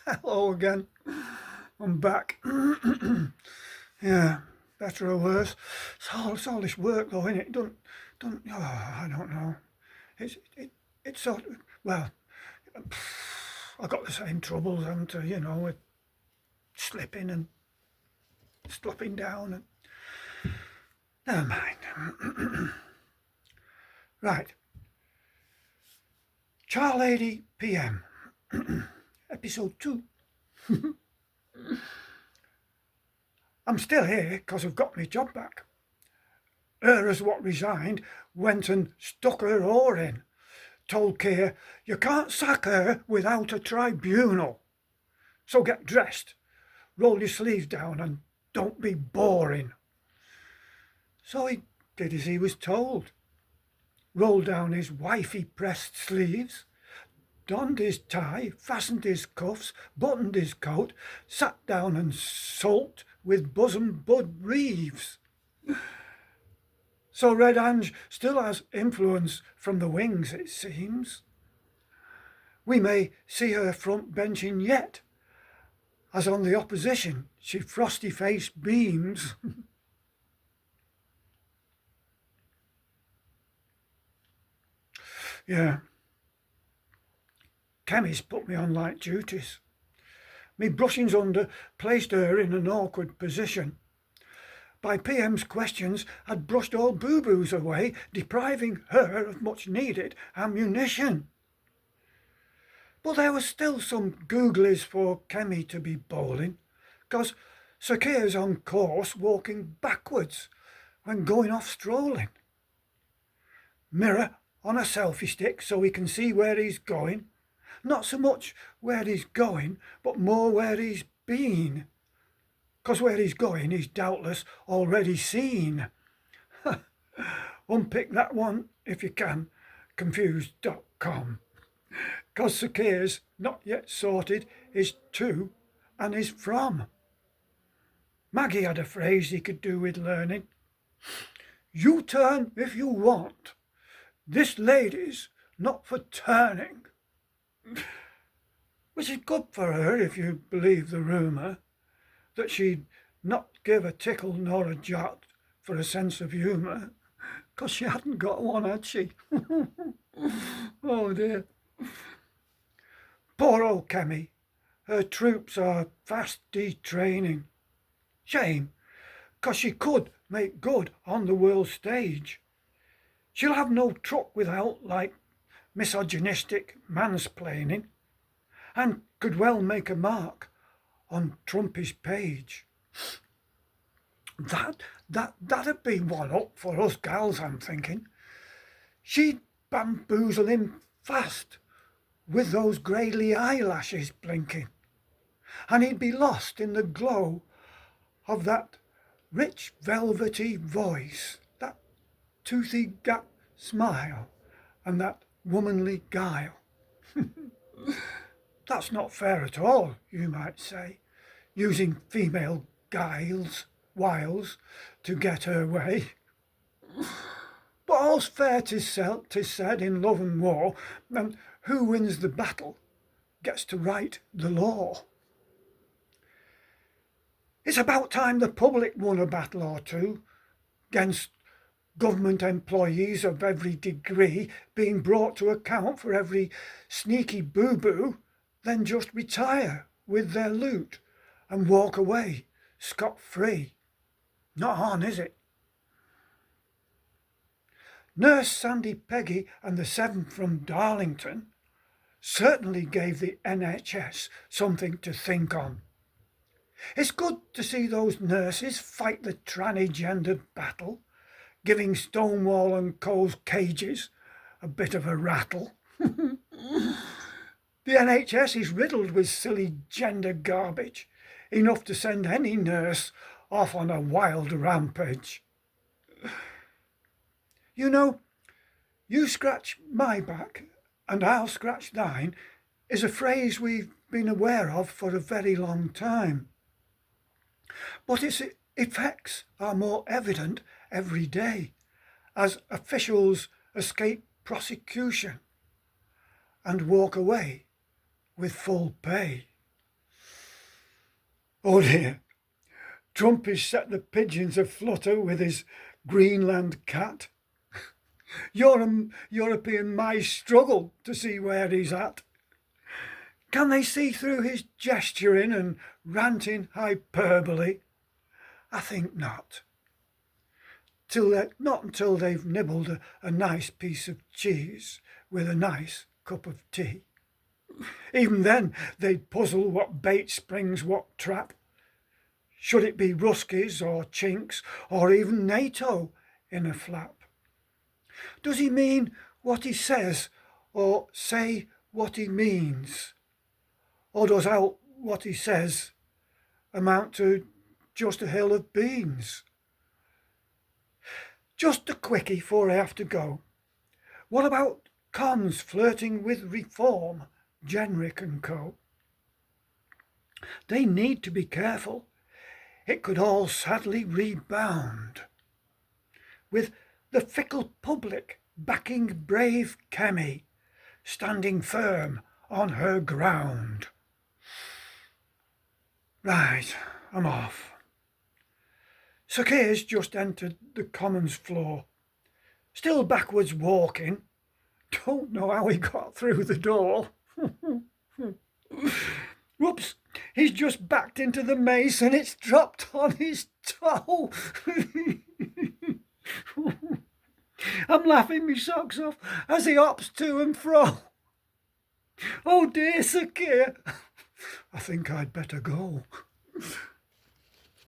Hello again. I'm back. Yeah, better or worse. It's all this work though, innit? I don't know. It's sort of, well, I got the same troubles, haven't I? With slipping and slopping down and never mind. Right. Charlady PM. Episode 2. I'm still here because I've got my job back. Her as what resigned went and stuck her oar in. Told Keir, you can't sack her without a tribunal. So get dressed, roll your sleeves down and don't be boring. So he did as he was told. Rolled down his wifey pressed sleeves, donned his tie, fastened his cuffs, buttoned his coat, sat down and sulked with bosom bud Reeves. So Red Ange still has influence from the wings, it seems. We may see her front benching yet, as on the opposition she frosty-faced beams. Yeah. Kemmy's put me on light duties. Me brushings under placed her in an awkward position. By PM's questions, I'd brushed all boo-boos away, depriving her of much needed ammunition. But there was still some googlies for Kemmy to be bowling, 'cause Sir Keir's on course walking backwards when going off strolling. Mirror on a selfie stick so he can see where he's going. Not so much where he's going, but more where he's been. 'Cause where he's going he's doubtless already seen. Unpick that one if you can, confused.com. 'Cause Sir Keir's not yet sorted his to and his from. Maggie had a phrase he could do with learning. You turn if you want. This lady's not for turning. Which is good for her if you believe the rumour that she'd not give a tickle nor a jot for a sense of humour, 'cause she hadn't got one, had she? Oh dear. Poor old Kemmy, her troops are fast detraining. Shame, 'cause she could make good on the world stage. She'll have no truck without, like, misogynistic mansplaining, and could well make a mark on Trumpy's page. That'd be one up for us gals, I'm thinking. She'd bamboozle him fast with those greyly eyelashes blinking, and he'd be lost in the glow of that rich velvety voice, that toothy gap smile, and that womanly guile. That's not fair at all, you might say, using female wiles to get her way. But all's fair 'tis said in love and war, and who wins the battle gets to write the law. It's about time the public won a battle or two against government employees of every degree being brought to account for every sneaky boo-boo, then just retire with their loot and walk away scot-free. Not on, is it? Nurse Sandy Peggy and the 7 from Darlington certainly gave the NHS something to think on. It's good to see those nurses fight the tranny-gendered battle, giving Stonewall and Co's cages a bit of a rattle. The NHS is riddled with silly gender garbage, enough to send any nurse off on a wild rampage. You know, you scratch my back and I'll scratch thine is a phrase we've been aware of for a very long time. But its effects are more evident every day as officials escape prosecution and walk away with full pay. Oh dear, Trumpy's set the pigeons aflutter with his Greenland cat. European mice struggle to see where he's at. Can they see through his gesturing and ranting hyperbole? I think not. Not until they've nibbled a nice piece of cheese with a nice cup of tea. Even then they'd puzzle what bait springs what trap. Should it be Ruskies or Chinks or even NATO in a flap? Does he mean what he says or say what he means? Or does out what he says amount to just a hill of beans? Just a quickie before I have to go. What about cons flirting with reform, Jenrick and co? They need to be careful. It could all sadly rebound. With the fickle public backing brave Kemi, standing firm on her ground. Right, I'm off. Sir Keir's just entered the Commons floor. Still backwards walking. Don't know how he got through the door. Whoops, he's just backed into the mace and it's dropped on his toe. I'm laughing my socks off as he hops to and fro. Oh dear, Sir Keir, I think I'd better go.